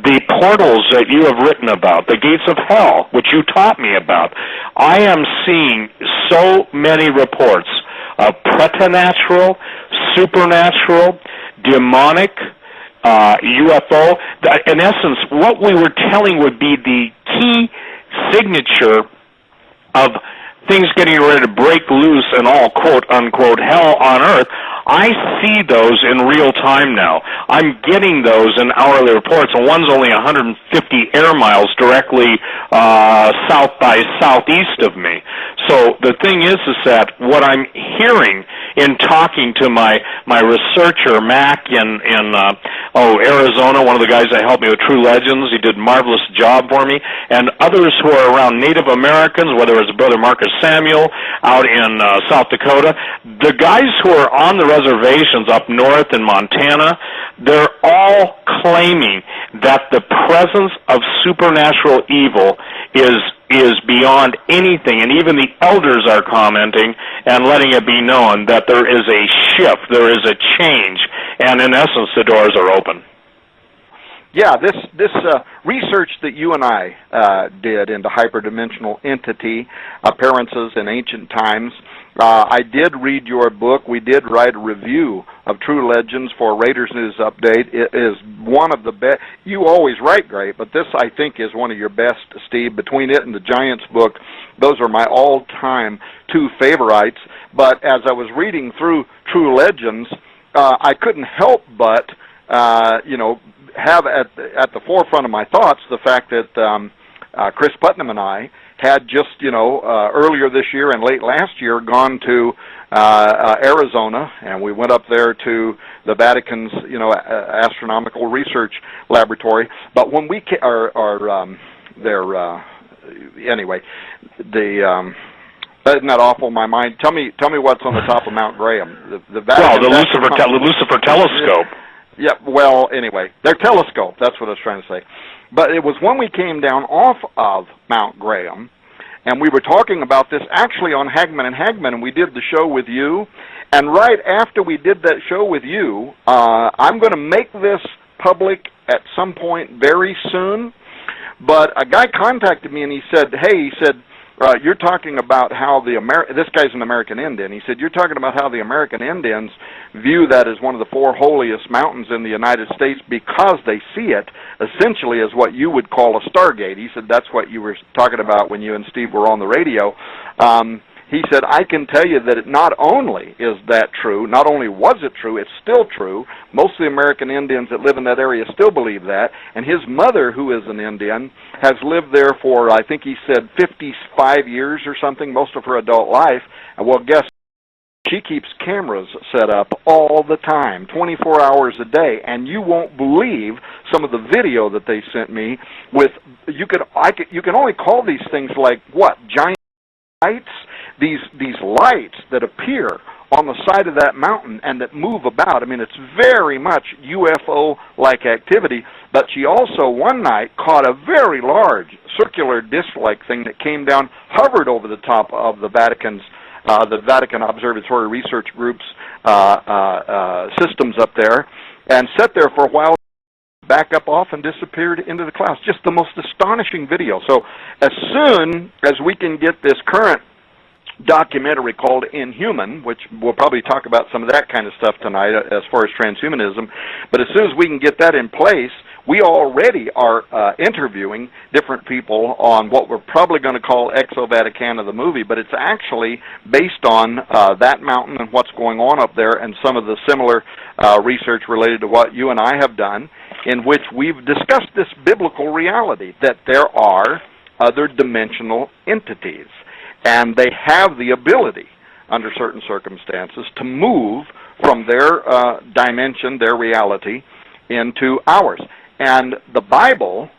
the portals that you have written about, the gates of hell, which you taught me about, I am seeing so many reports of preternatural, supernatural, demonic, UFO. In essence, what we were telling would be the key signature of things getting ready to break loose and all quote-unquote hell on earth. I see those in real time now. I'm getting those in hourly reports, and one's only 150 air miles directly south by southeast of me. So the thing is that what I'm hearing in talking to my researcher, Mac, in Arizona, one of the guys that helped me with True Legends, he did a marvelous job for me, and others who are around Native Americans, whether it's Brother Marcus Samuel out in South Dakota, the guys who are on the reservations up north in Montana, they're all claiming that the presence of supernatural evil is beyond anything, and even the elders are commenting and letting it be known that there is a shift, there is a change, and in essence the doors are open. Yeah, this research that you and I did into hyperdimensional entity appearances in ancient times, I did read your book. We did write a review of True Legends for Raiders News Update. It is one of the best. You always write great, but this, I think, is one of your best, Steve. Between it and the Giants book, those are my all-time two favorites. But as I was reading through True Legends, I couldn't help but, have at the forefront of my thoughts the fact that Chris Putnam and I had just, earlier this year and late last year gone to Arizona, and we went up there to the Vatican's, astronomical research laboratory. But when we anyway, isn't that awful? My mind. Tell me what's on the top of Mount Graham. The Vatican, the Lucifer telescope. Yeah, well, anyway, their telescope, that's what I was trying to say. But it was when we came down off of Mount Graham, and we were talking about this actually on Hagman and Hagman, and we did the show with you, and right after we did that show with you, I'm going to make this public at some point very soon, but a guy contacted me and he said, you're talking about how this guy's an American Indian. He said, you're talking about how the American Indians view that as one of the four holiest mountains in the United States because they see it essentially as what you would call a stargate. He said that's what you were talking about when you and Steve were on the radio. He said, I can tell you that it not only is that true, not only was it true, it's still true. Most of the American Indians that live in that area still believe that. And his mother, who is an Indian, has lived there for, I think he said, 55 years or something, most of her adult life. And well, guess she keeps cameras set up all the time, 24 hours a day, and you won't believe some of the video that they sent me with, you can only call these things like, what, giant lights? These lights that appear on the side of that mountain and that move about. I mean, it's very much UFO-like activity, but she also one night caught a very large circular disc-like thing that came down, hovered over the top of the Vatican Observatory Research Group's systems up there, and sat there for a while, back up off and disappeared into the clouds. Just the most astonishing video. So as soon as we can get this current documentary called Inhuman, which we'll probably talk about some of that kind of stuff tonight as far as transhumanism, but as soon as we can get that in place, we already are interviewing different people on what we're probably going to call Exo-Vaticana the movie, but it's actually based on that mountain and what's going on up there and some of the similar research related to what you and I have done, in which we've discussed this biblical reality that there are other dimensional entities. And they have the ability, under certain circumstances, to move from their dimension, their reality, into ours. And the Bible,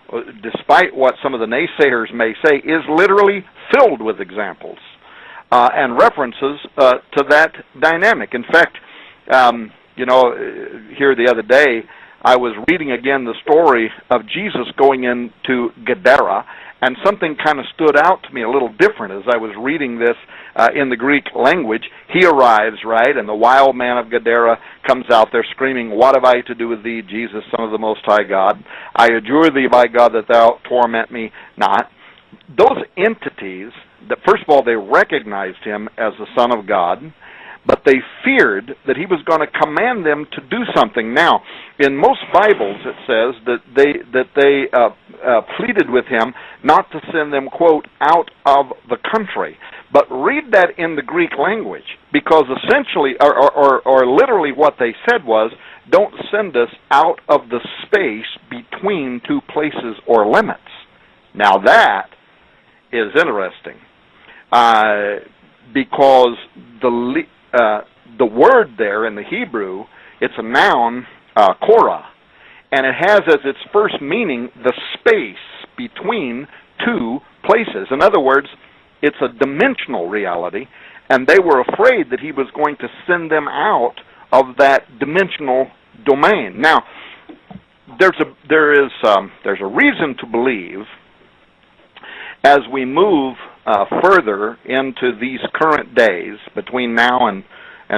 despite what some of the naysayers may say, is literally filled with examples and references to that dynamic. In fact, here the other day, I was reading again the story of Jesus going into Gadara, and something kind of stood out to me a little different as I was reading this in the Greek language. He arrives, right, and the wild man of Gadara comes out there screaming, "What have I to do with thee, Jesus, Son of the Most High God? I adjure thee by God that thou torment me not." Those entities, that first of all, they recognized him as the Son of God, but they feared that he was going to command them to do something. Now, in most Bibles, it says that they pleaded with him not to send them, quote, out of the country. But read that in the Greek language, because essentially, or literally what they said was, don't send us out of the space between two places or limits. Now that is interesting, because the word there in the Hebrew, it's a noun, korah, and it has as its first meaning the space between two places. In other words, it's a dimensional reality, and they were afraid that he was going to send them out of that dimensional domain. Now, there's a reason to believe, as we move further into these current days, between now and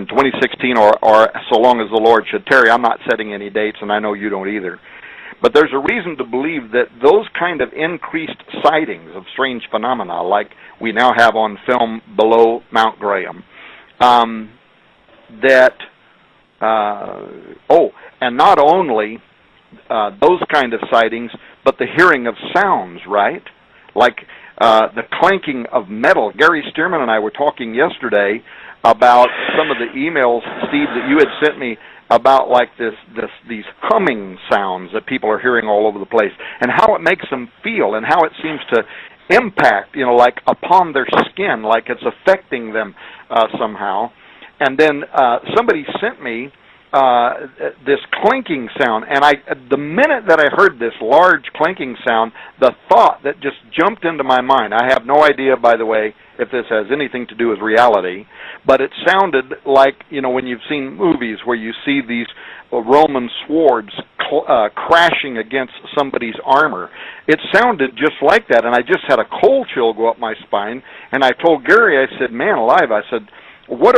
2016, or so long as the Lord should tarry. I'm not setting any dates, and I know you don't either. But there's a reason to believe that those kind of increased sightings of strange phenomena, like we now have on film below Mount Graham, and not only those kind of sightings, but the hearing of sounds, right? Like the clanking of metal. Gary Stearman and I were talking yesterday about some of the emails, Steve, that you had sent me about like these humming sounds that people are hearing all over the place, and how it makes them feel, and how it seems to impact, like upon their skin, like it's affecting them somehow. And then somebody sent me this clinking sound, and the minute that I heard this large clinking sound, the thought that just jumped into my mind, I have no idea, by the way, if this has anything to do with reality, but it sounded like, when you've seen movies where you see these Roman swords crashing against somebody's armor. It sounded just like that, and I just had a cold chill go up my spine, and I told Gary, I said, man alive, I said, what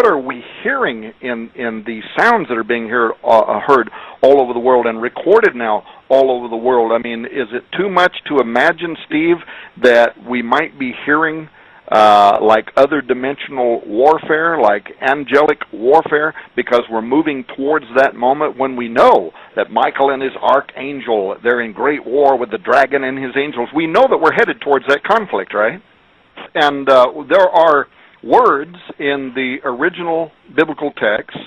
are we hearing in these sounds that are being heard all over the world and recorded now all over the world? I mean, is it too much to imagine, Steve, that we might be hearing like other dimensional warfare, like angelic warfare, because we're moving towards that moment when we know that Michael and his archangel, they're in great war with the dragon and his angels. We know that we're headed towards that conflict, right? And there are words in the original biblical texts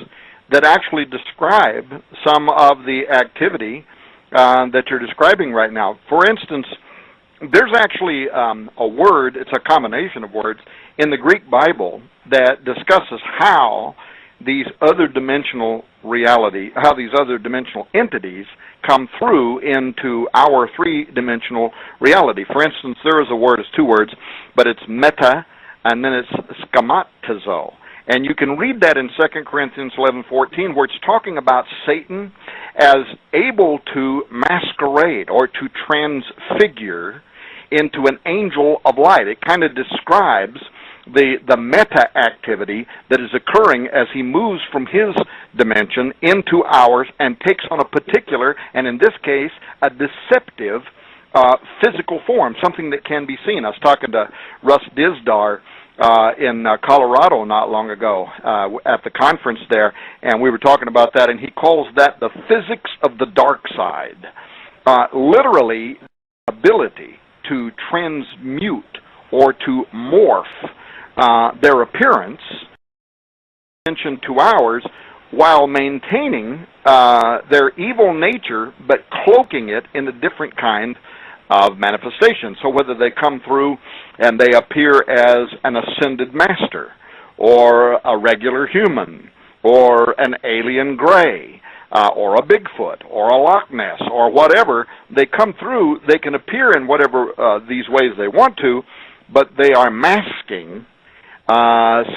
that actually describe some of the activity that you're describing right now. For instance, there's actually a word, it's a combination of words, in the Greek Bible that discusses how these other dimensional how these other dimensional entities come through into our three-dimensional reality. For instance, there is a word, it's two words, but it's meta, and then it's schematizo. And you can read that in 2 Corinthians 11:14, where it's talking about Satan as able to masquerade or to transfigure into an angel of light. It kind of describes the meta activity that is occurring as he moves from his dimension into ours and takes on a particular, and in this case, a deceptive physical form, something that can be seen. I was talking to Russ Dizdar in Colorado not long ago at the conference there, and we were talking about that, and he calls that the physics of the dark side. Literally, the ability to transmute or to morph their appearance to ours while maintaining their evil nature, but cloaking it in a different kind of manifestation. So whether they come through and they appear as an ascended master, or a regular human, or an alien gray, or a Bigfoot, or a Loch Ness, or whatever, they come through, they can appear in whatever these ways they want to, but they are masking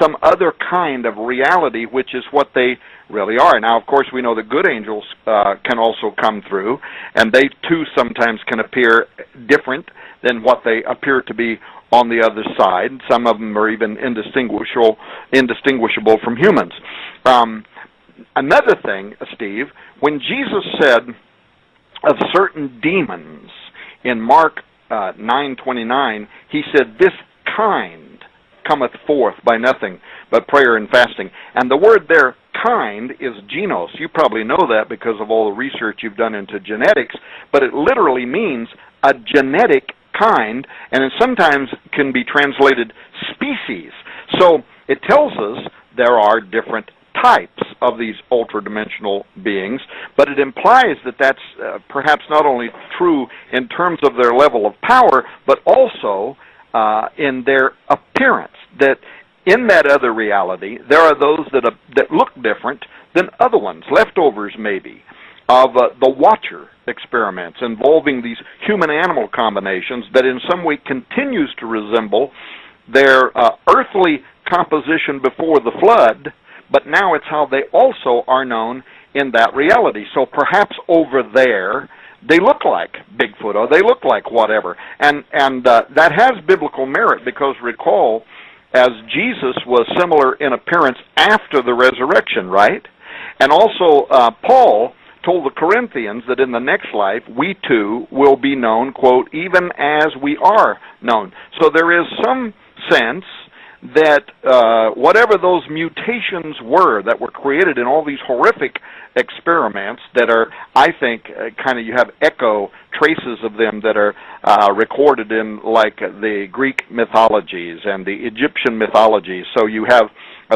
some other kind of reality, which is what they really are. Now, of course, we know that good angels can also come through, and they too sometimes can appear different than what they appear to be on the other side. Some of them are even indistinguishable from humans. Another thing, Steve, when Jesus said of certain demons in Mark 9:29, he said, "This kind cometh forth by nothing but prayer and fasting." And the word there, kind, is genos. You probably know that because of all the research you've done into genetics, but it literally means a genetic kind, and it sometimes can be translated species. So it tells us there are different types of these ultra-dimensional beings, but it implies that that's perhaps not only true in terms of their level of power, but also in their appearance, that in that other reality, there are those that look different than other ones, leftovers maybe, of the Watcher experiments involving these human-animal combinations that in some way continues to resemble their earthly composition before the flood, but now it's how they also are known in that reality. So perhaps over there, they look like Bigfoot, or they look like whatever. And that has biblical merit, because recall, as Jesus was similar in appearance after the resurrection, right? And also Paul told the Corinthians that in the next life, we too will be known, quote, even as we are known. So there is some sense that whatever those mutations were that were created in all these horrific experiments that are, I think, kind of, you have echo traces of them that are recorded in like the Greek mythologies and the Egyptian mythologies. So you have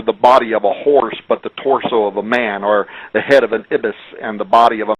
the body of a horse but the torso of a man, or the head of an ibis and the body of a...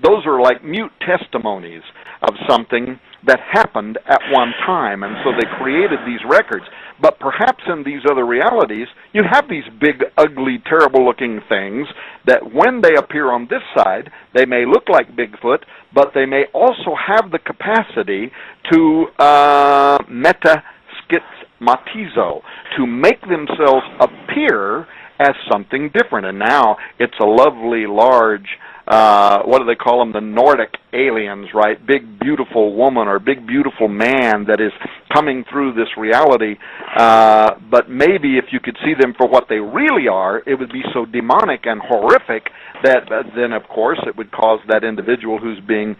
Those are like mute testimonies of something that happened at one time, and so they created these records. But perhaps in these other realities, you have these big, ugly, terrible-looking things that when they appear on this side, they may look like Bigfoot, but they may also have the capacity to metaschizmatizo, to make themselves appear as something different. And now it's a lovely, large... what do they call them? The Nordic aliens, right? Big, beautiful woman or big, beautiful man that is coming through this reality. But maybe if you could see them for what they really are, it would be so demonic and horrific that then, of course, it would cause that individual who's being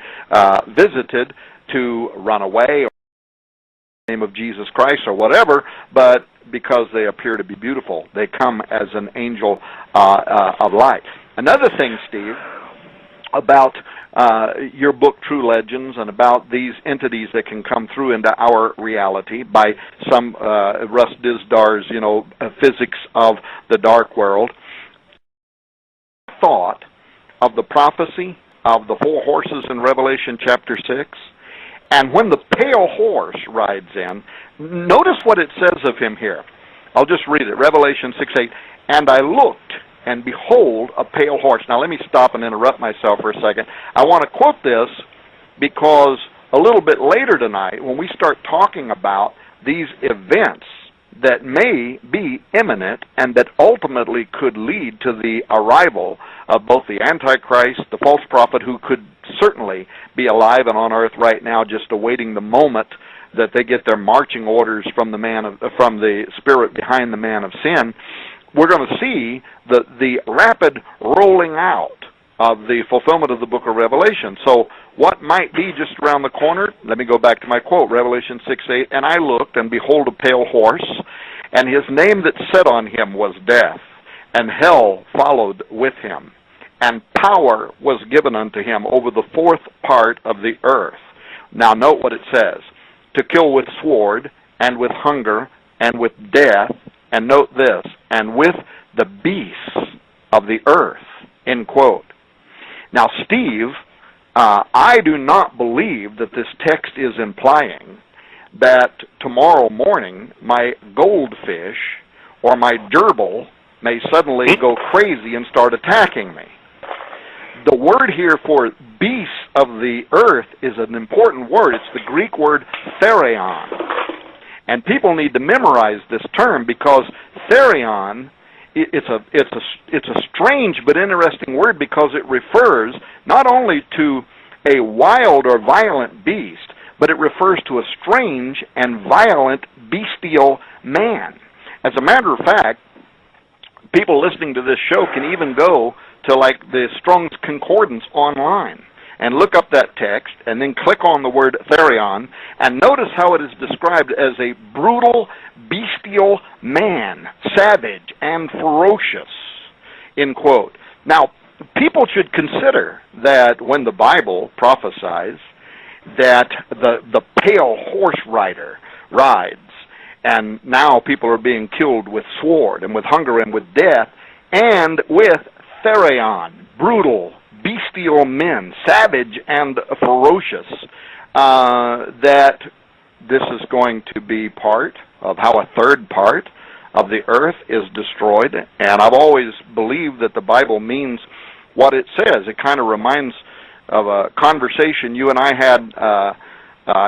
visited to run away, or in the name of Jesus Christ or whatever, but because they appear to be beautiful, they come as an angel of light. Another thing, Steve, about your book, True Legends, and about these entities that can come through into our reality by some Russ Disdar's, physics of the dark world. Thought of the prophecy of the 4 horses in Revelation chapter 6, and when the pale horse rides in, notice what it says of him here. I'll just read it, Revelation 6:8. And I looked, and behold, a pale horse. Now let me stop and interrupt myself for a second. I want to quote this because a little bit later tonight, when we start talking about these events that may be imminent and that ultimately could lead to the arrival of both the Antichrist, the false prophet, who could certainly be alive and on earth right now, just awaiting the moment that they get their marching orders from the spirit behind the man of sin. We're going to see the rapid rolling out of the fulfillment of the book of Revelation. So what might be just around the corner? Let me go back to my quote, Revelation 6:8. And I looked, and behold, a pale horse, and his name that sat on him was Death, and hell followed with him. And power was given unto him over the 4th part of the earth. Now note what it says. To kill with sword, and with hunger, and with death, and note this, and with the beasts of the earth, end quote. Now, Steve, I do not believe that this text is implying that tomorrow morning my goldfish or my gerbil may suddenly go crazy and start attacking me. The word here for beasts of the earth is an important word. It's the Greek word therion. And people need to memorize this term because therion, it's a strange but interesting word because it refers not only to a wild or violent beast, but it refers to a strange and violent bestial man. As a matter of fact, people listening to this show can even go to like the Strong's Concordance online and look up that text and then click on the word therion and notice how it is described as a brutal, bestial man, savage and ferocious, end quote. Now, people should consider that when the Bible prophesies that the pale horse rider rides, and now people are being killed with sword and with hunger and with death, and with therion, brutal, bestial men, savage and ferocious, that this is going to be part of how a third part of the earth is destroyed. And I've always believed that the Bible means what it says. It kind of reminds of a conversation you and I had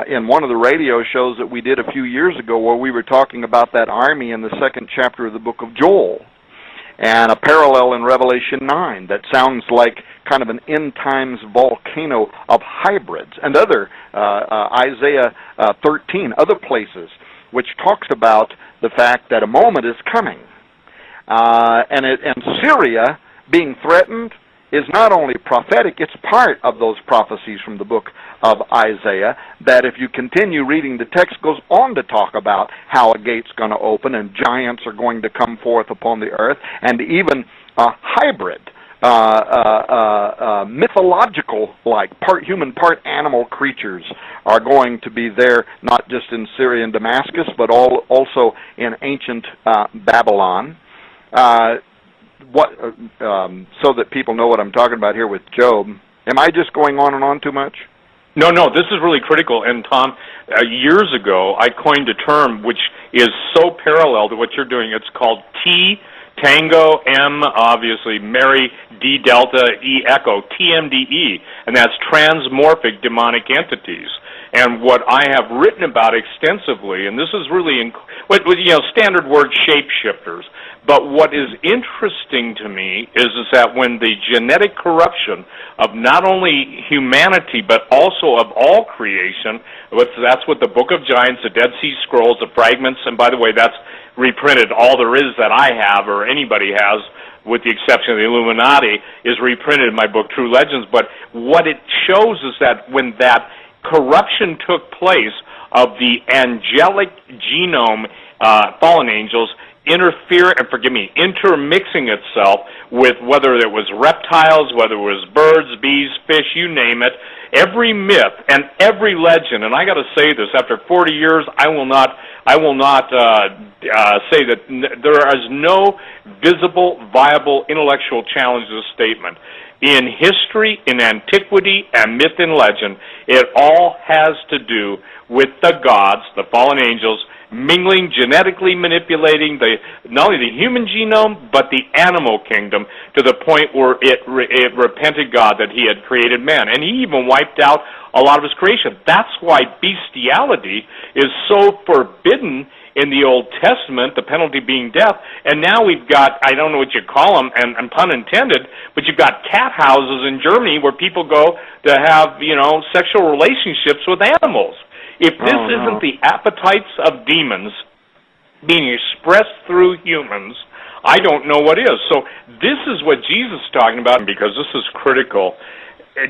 in one of the radio shows that we did a few years ago where we were talking about that army in the 2nd chapter of the book of Joel, and a parallel in Revelation 9 that sounds like kind of an end times volcano of hybrids, and other Isaiah 13, other places, which talks about the fact that a moment is coming. And Syria being threatened is not only prophetic, it's part of those prophecies from the book of Isaiah, that if you continue reading the text, goes on to talk about how a gate's going to open and giants are going to come forth upon the earth, and even hybrid, mythological, like part human, part animal creatures are going to be there, not just in Syria and Damascus, but also in ancient Babylon. So that people know what I'm talking about here with Job. Am I just going on and on too much? No, this is really critical. And Tom, years ago, I coined a term which is so parallel to what you're doing. It's called T, Tango, M, obviously, Mary, D, Delta, E, Echo, TMDE, and that's transmorphic demonic entities. And what I have written about extensively, and this is really, standard word shapeshifters, but what is interesting to me is that when the genetic corruption of not only humanity but also of all creation, that's what the Book of Giants, the Dead Sea Scrolls, the fragments, and by the way, that's reprinted, all there is that I have or anybody has, with the exception of the Illuminati, is reprinted in my book, True Legends. But what it shows is that when that corruption took place of the angelic genome, fallen angels, intermixing itself with whether it was reptiles, whether it was birds, bees, fish, you name it, every myth and every legend. And I got to say this: after 40 years, I will not say that there is no visible, viable intellectual challenge to this statement. In history, in antiquity, and myth and legend, it all has to do with the gods, the fallen angels, mingling, genetically manipulating not only the human genome, but the animal kingdom, to the point where it repented God that he had created man. And he even wiped out a lot of his creation. That's why bestiality is so forbidden in the Old Testament, the penalty being death. And now we've got, I don't know what you call them, and pun intended, but you've got cat houses in Germany where people go to have, sexual relationships with animals. If this isn't the appetites of demons being expressed through humans, I don't know what is. So this is what Jesus is talking about, because this is critical.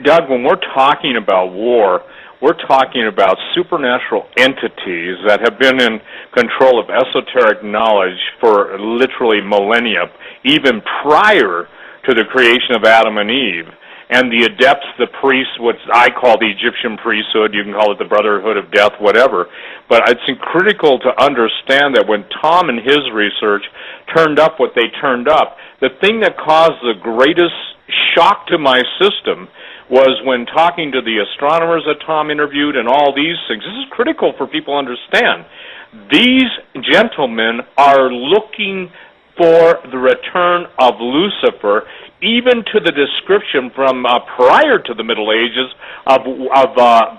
Doug, when we're talking about war, we're talking about supernatural entities that have been in control of esoteric knowledge for literally millennia, even prior to the creation of Adam and Eve. And the adepts, the priests, what I call the Egyptian priesthood, you can call it the Brotherhood of Death, whatever. But it's critical to understand that when Tom and his research turned up what they turned up, the thing that caused the greatest shock to my system was when talking to the astronomers that Tom interviewed and all these things. This is critical for people to understand. These gentlemen are looking for the return of Lucifer even to the description from prior to the Middle Ages of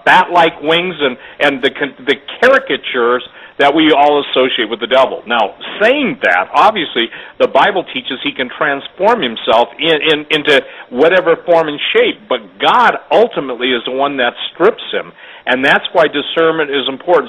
bat-like wings and the caricatures that we all associate with the devil. Now, saying that, obviously, the Bible teaches he can transform himself into whatever form and shape, but God ultimately is the one that strips him, and that's why discernment is important.